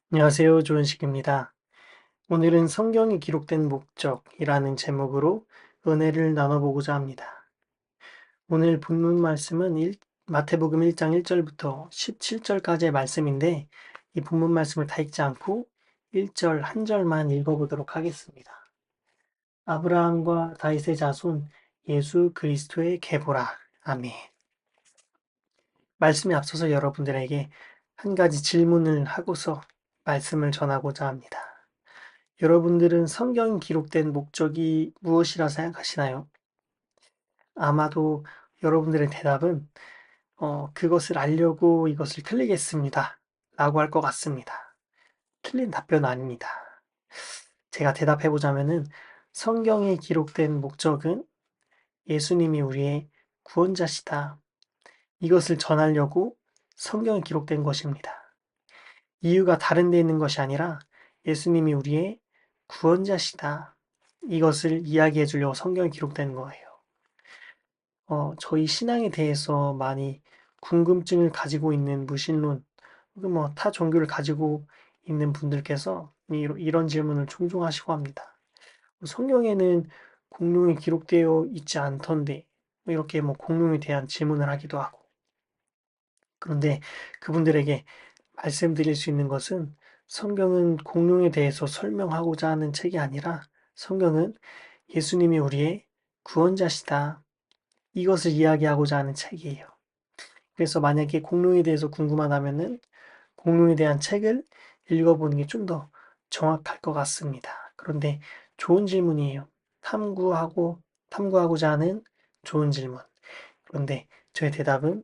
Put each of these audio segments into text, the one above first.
안녕하세요. 조은식입니다. 오늘은 성경이 기록된 목적이라는 제목으로 은혜를 나눠보고자 합니다. 오늘 본문 말씀은 마태복음 1장 1절부터 17절까지의 말씀인데 이 본문 말씀을 다 읽지 않고 1절 한 절만 읽어보도록 하겠습니다. 아브라함과 다윗의 자손 예수 그리스도의 계보라. 아멘. 말씀에 앞서서 여러분들에게 한 가지 질문을 하고서 말씀을 전하고자 합니다. 여러분들은 성경이 기록된 목적이 무엇이라 생각하시나요? 아마도 여러분들의 대답은 그것을 알려고 이것을 클릭했습니다. 라고 할 것 같습니다. 틀린 답변은 아닙니다. 제가 대답해 보자면은 성경에 기록된 목적은 예수님이 우리의 구원자시다. 이것을 전하려고 성경에 기록된 것입니다. 이유가 다른 데 있는 것이 아니라 예수님이 우리의 구원자시다. 이것을 이야기해 주려고 성경에 기록된 거예요. 저희 신앙에 대해서 많이 궁금증을 가지고 있는 무신론, 혹은 타 종교를 가지고 있는 분들께서 이런 질문을 종종 하시고 합니다. 성경에는 공룡이 기록되어 있지 않던데, 이렇게 공룡에 대한 질문을 하기도 하고. 그런데 그분들에게 말씀드릴 수 있는 것은 성경은 공룡에 대해서 설명하고자 하는 책이 아니라 성경은 예수님이 우리의 구원자시다. 이것을 이야기하고자 하는 책이에요. 그래서 만약에 공룡에 대해서 궁금하다면은 공룡에 대한 책을 읽어보는 게 좀 더 정확할 것 같습니다. 그런데 좋은 질문이에요. 탐구하고자 하는 좋은 질문. 그런데 저의 대답은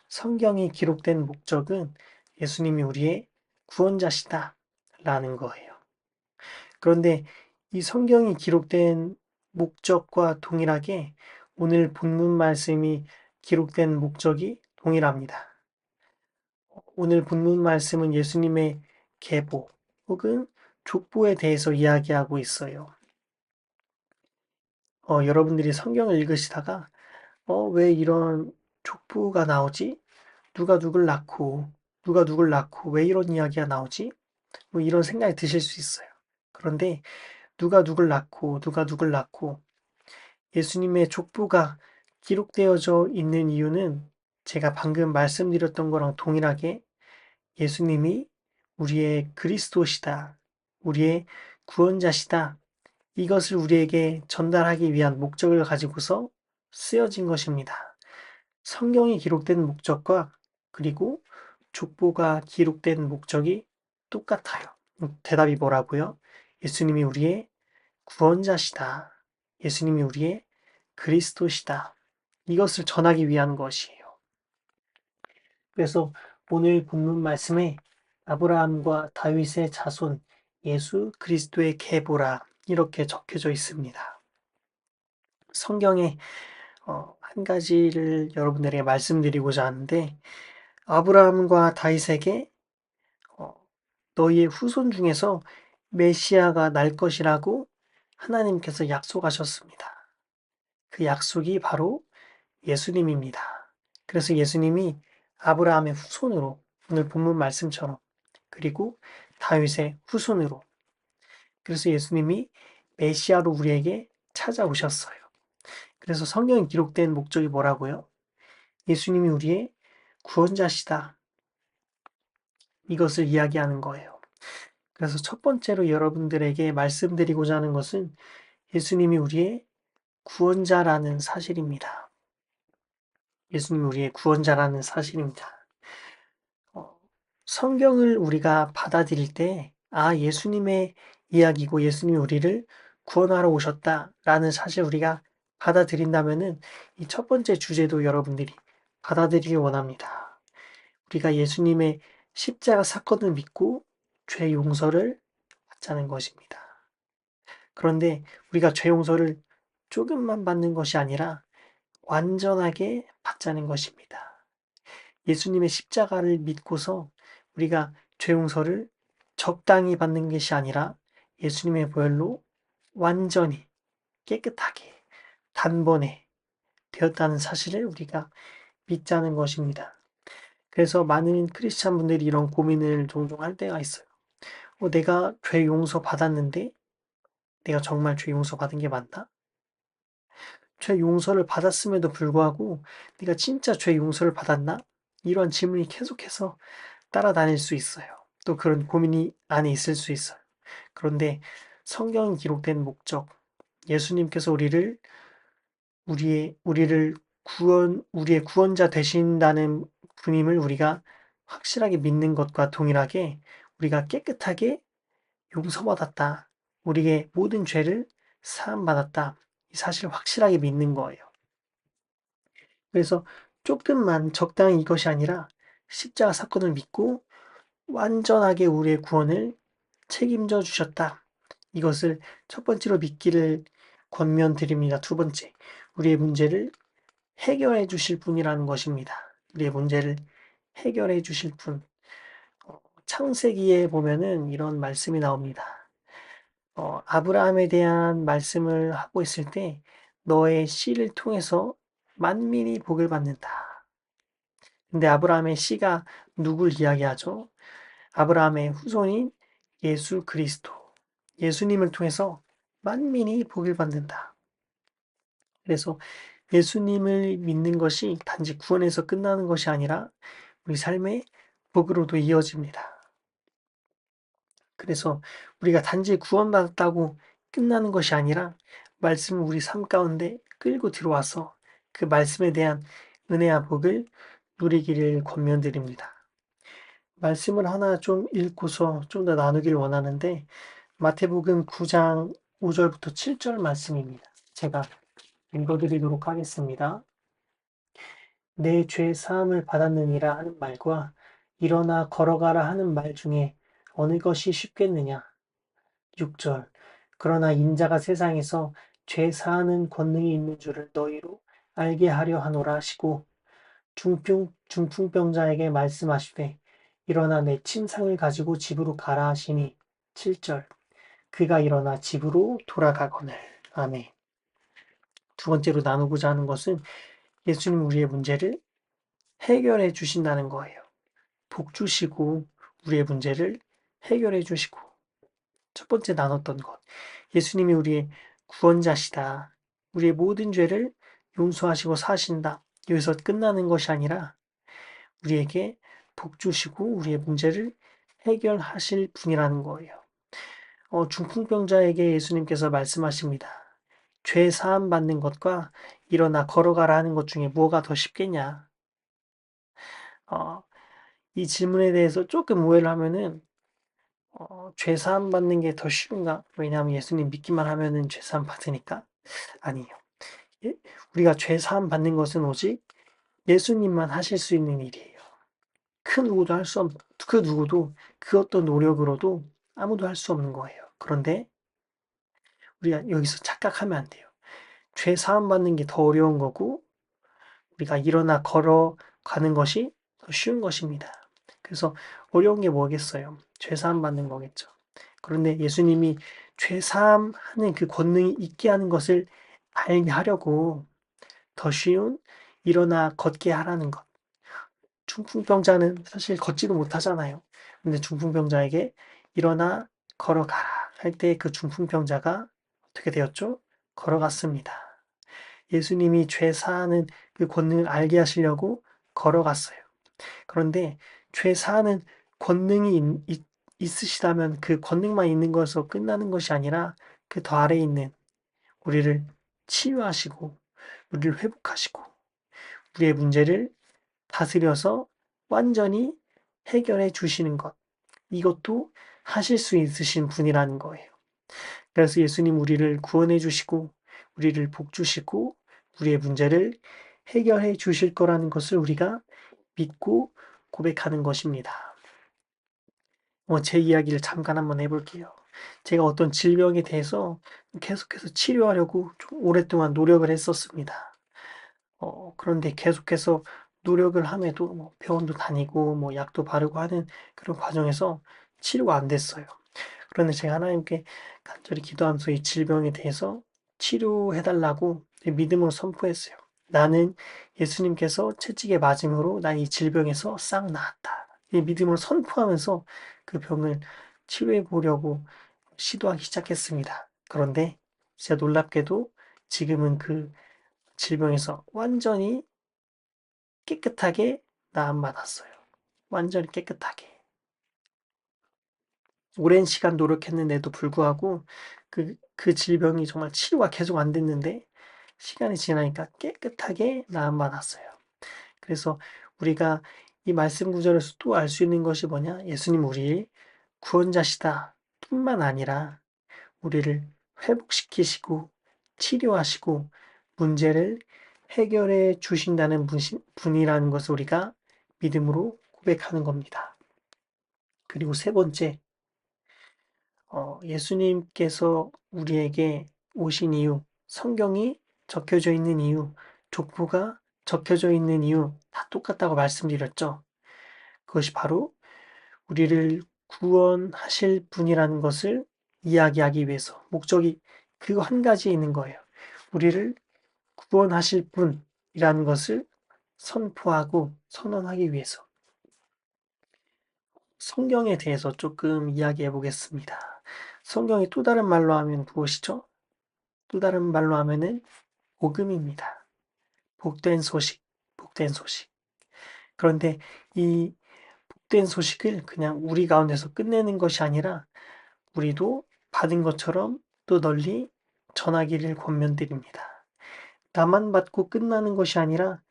성경이 기록된 목적은 예수님이 우리의 구원자시다 라는 거예요. 그런데 이 성경이 기록된 목적과 동일하게 오늘 본문 말씀이 기록된 목적이 동일합니다. 오늘 본문 말씀은 예수님의 계보 혹은 족보에 대해서 이야기하고 있어요. 여러분들이 성경을 읽으시다가 왜 이런 족보가 나오지? 누가 누굴 낳고 왜 이런 이야기가 나오지? 이런 생각이 드실 수 있어요. 그런데 누가 누굴 낳고 예수님의 족보가 기록되어져 있는 이유는 제가 방금 말씀드렸던 거랑 동일하게 예수님이 우리의 그리스도시다. 우리의 구원자시다. 이것을 우리에게 전달하기 위한 목적을 가지고서 쓰여진 것입니다. 성경이 기록된 목적과 그리고 족보가 기록된 목적이 똑같아요. 대답이 뭐라고요? 예수님이 우리의 구원자시다. 예수님이 우리의 그리스도시다. 이것을 전하기 위한 것이에요. 그래서 오늘 본문 말씀에 아브라함과 다윗의 자손 예수 그리스도의 계보라 이렇게 적혀져 있습니다. 성경에 한 가지를 여러분들에게 말씀드리고자 하는데 아브라함과 다윗에게 어, 너희의 후손 중에서 메시아가 날 것이라고 하나님께서 약속하셨습니다. 그 약속이 바로 예수님입니다. 그래서 예수님이 아브라함의 후손으로 오늘 본문 말씀처럼 그리고 다윗의 후손으로 그래서 예수님이 메시아로 우리에게 찾아오셨어요. 그래서 성경에 기록된 목적이 뭐라고요? 예수님이 우리의 구원자시다. 이것을 이야기하는 거예요. 그래서 첫 번째로 여러분들에게 말씀드리고자 하는 것은 예수님이 우리의 구원자라는 사실입니다. 예수님이 우리의 구원자라는 사실입니다. 성경을 우리가 받아들일 때, 예수님의 이야기고 예수님이 우리를 구원하러 오셨다라는 사실 우리가 받아들인다면은 이 첫 번째 주제도 여러분들이 받아들이기 원합니다. 우리가 예수님의 십자가 사건을 믿고 죄 용서를 받자는 것입니다. 그런데 우리가 죄 용서를 조금만 받는 것이 아니라 완전하게 받자는 것입니다. 예수님의 십자가를 믿고서 우리가 죄 용서를 적당히 받는 것이 아니라 예수님의 보혈로 완전히 깨끗하게 단번에 되었다는 사실을 우리가 믿자는 것입니다. 그래서 많은 크리스찬 분들이 이런 고민을 종종 할 때가 있어요. 내가 죄 용서 받았는데 내가 정말 죄 용서 받은 게 맞나? 죄 용서를 받았음에도 불구하고 내가 진짜 죄 용서를 받았나? 이런 질문이 계속해서 따라다닐 수 있어요. 또 그런 고민이 안에 있을 수 있어요. 그런데 성경에 기록된 목적, 예수님께서 우리의 구원자 되신다는 분임을 우리가 확실하게 믿는 것과 동일하게 우리가 깨끗하게 용서받았다. 우리의 모든 죄를 사함받았다. 이 사실을 확실하게 믿는 거예요. 그래서 조금만 적당히 이것이 아니라 십자가 사건을 믿고 완전하게 우리의 구원을 책임져 주셨다. 이것을 첫 번째로 믿기를 권면드립니다. 두 번째, 우리의 문제를 해결해 주실 분이라는 것입니다. 우리의 문제를 해결해 주실 분. 창세기에 보면은 이런 말씀이 나옵니다. 아브라함에 대한 말씀을 하고 있을 때 너의 씨를 통해서 만민이 복을 받는다. 근데 아브라함의 씨가 누굴 이야기하죠? 아브라함의 후손인 예수 그리스도. 예수님을 통해서 만민이 복을 받는다. 그래서 예수님을 믿는 것이 단지 구원에서 끝나는 것이 아니라 우리 삶의 복으로도 이어집니다. 그래서 우리가 단지 구원받았다고 끝나는 것이 아니라 말씀을 우리 삶 가운데 끌고 들어와서 그 말씀에 대한 은혜와 복을 누리기를 권면드립니다. 말씀을 하나 좀 읽고서 좀 더 나누길 원하는데 마태복음 9장 5절부터 7절 말씀입니다. 제가 읽어드리도록 하겠습니다. 내 죄 사함을 받았느니라 하는 말과 일어나 걸어가라 하는 말 중에 어느 것이 쉽겠느냐? 6절 그러나 인자가 세상에서 죄 사하는 권능이 있는 줄을 너희로 알게 하려 하노라 하시고 중풍병자에게 말씀하시되 일어나 내 침상을 가지고 집으로 가라 하시니 7절 그가 일어나 집으로 돌아가거늘. 아멘. 두 번째로 나누고자 하는 것은 예수님 우리의 문제를 해결해 주신다는 거예요. 복 주시고 우리의 문제를 해결해 주시고 첫 번째 나눴던 것. 예수님이 우리의 구원자시다. 우리의 모든 죄를 용서하시고 사신다. 여기서 끝나는 것이 아니라 우리에게 복 주시고 우리의 문제를 해결하실 분이라는 거예요. 중풍병자에게 예수님께서 말씀하십니다. 죄 사함 받는 것과 일어나 걸어가라 하는 것 중에 무엇가 더 쉽겠냐? 어, 이 질문에 대해서 조금 오해를 하면은 죄 사함 받는 게 더 쉬운가? 왜냐하면 예수님 믿기만 하면은 죄 사함 받으니까? 아니에요. 예? 우리가 죄 사함 받는 것은 오직 예수님만 하실 수 있는 일이에요. 그 누구도 그 어떤 노력으로도 아무도 할 수 없는 거예요. 그런데 우리가 여기서 착각하면 안 돼요. 죄 사함 받는 게 더 어려운 거고 우리가 일어나 걸어가는 것이 더 쉬운 것입니다. 그래서 어려운 게 뭐겠어요? 죄 사함 받는 거겠죠. 그런데 예수님이 죄 사함하는 그 권능이 있게 하는 것을 알게 하려고 더 쉬운 일어나 걷게 하라는 것. 중풍병자는 사실 걷지도 못하잖아요. 근데 중풍병자에게 일어나 걸어가라 할 때 그 중풍병자가 어떻게 되었죠? 걸어갔습니다. 예수님이 죄 사하는 그 권능을 알게 하시려고 걸어갔어요. 그런데 죄 사하는 권능이 있으시다면 그 권능만 있는 것으로 끝나는 것이 아니라 그 더 아래에 있는 우리를 치유하시고 우리를 회복하시고 우리의 문제를 다스려서 완전히 해결해 주시는 것. 이것도 하실 수 있으신 분이라는 거예요. 그래서 예수님 우리를 구원해 주시고 우리를 복 주시고 우리의 문제를 해결해 주실 거라는 것을 우리가 믿고 고백하는 것입니다. 제 이야기를 잠깐 한번 해볼게요. 제가 어떤 질병에 대해서 계속해서 치료하려고 좀 오랫동안 노력을 했었습니다. 그런데 계속해서 노력을 함에도 병원도 다니고 약도 바르고 하는 그런 과정에서 치료가 안 됐어요. 그런데 제가 하나님께 간절히 기도하면서 이 질병에 대해서 치료해 달라고 믿음으로 선포했어요. 나는 예수님께서 채찍에 맞음으로 난 이 질병에서 싹 나았다. 이 믿음으로 선포하면서 그 병을 치료해 보려고 시도하기 시작했습니다. 그런데 진짜 놀랍게도 지금은 그 질병에서 완전히 깨끗하게 나음받았어요. 완전히 깨끗하게. 오랜 시간 노력했는데도 불구하고 그 질병이 정말 치료가 계속 안 됐는데 시간이 지나니까 깨끗하게 나음받았어요. 그래서 우리가 이 말씀 구절에서 또 알 수 있는 것이 뭐냐? 예수님 우리의 구원자시다 뿐만 아니라 우리를 회복시키시고 치료하시고 문제를 해결해 주신다는 분이라는 것을 우리가 믿음으로 고백하는 겁니다. 그리고 세 번째, 예수님께서 우리에게 오신 이유, 성경이 적혀져 있는 이유, 족보가 적혀져 있는 이유 다 똑같다고 말씀드렸죠. 그것이 바로 우리를 구원하실 분이라는 것을 이야기하기 위해서 목적이 그 한 가지에 있는 거예요. 우리를 구원하실 분이라는 것을 선포하고 선언하기 위해서. 성경에 대해서 조금 이야기해 보겠습니다. 성경이 또 다른 말로 하면 무엇이죠? 또 다른 말로 하면은 복음입니다. 복된 소식, 복된 소식. 그런데 이 복된 소식을 그냥 우리 가운데서 끝내는 것이 아니라 우리도 받은 것처럼 또 널리 전하기를 권면드립니다. 나만 받고 끝나는 것이 아니라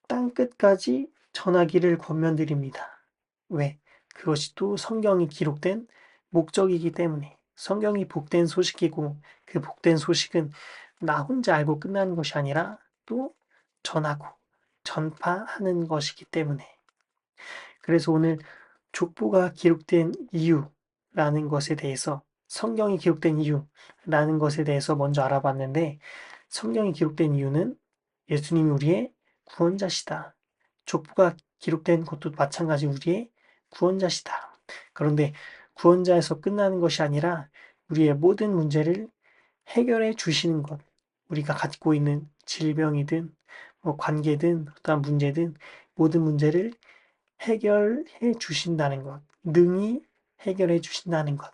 땅 끝까지 전하기를 권면드립니다. 왜? 그것이 또 성경이 기록된 목적이기 때문에 성경이 복된 소식이고 그 복된 소식은 나 혼자 알고 끝나는 것이 아니라 또 전하고 전파하는 것이기 때문에 그래서 오늘 족보가 기록된 이유라는 것에 대해서 성경이 기록된 이유라는 것에 대해서 먼저 알아봤는데 성경이 기록된 이유는 예수님이 우리의 구원자시다. 족보가 기록된 것도 마찬가지 우리의 구원자시다. 그런데 구원자에서 끝나는 것이 아니라 우리의 모든 문제를 해결해 주시는 것. 우리가 갖고 있는 질병이든 뭐 관계든 어떠한 문제든 모든 문제를 해결해 주신다는 것. 능히 해결해 주신다는 것.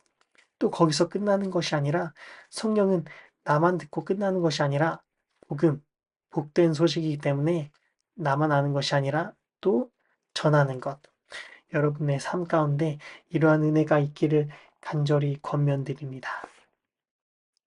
또 거기서 끝나는 것이 아니라 성경은 나만 듣고 끝나는 것이 아니라 복음, 복된 소식이기 때문에 나만 아는 것이 아니라 또 전하는 것. 여러분의 삶 가운데 이러한 은혜가 있기를 간절히 권면드립니다.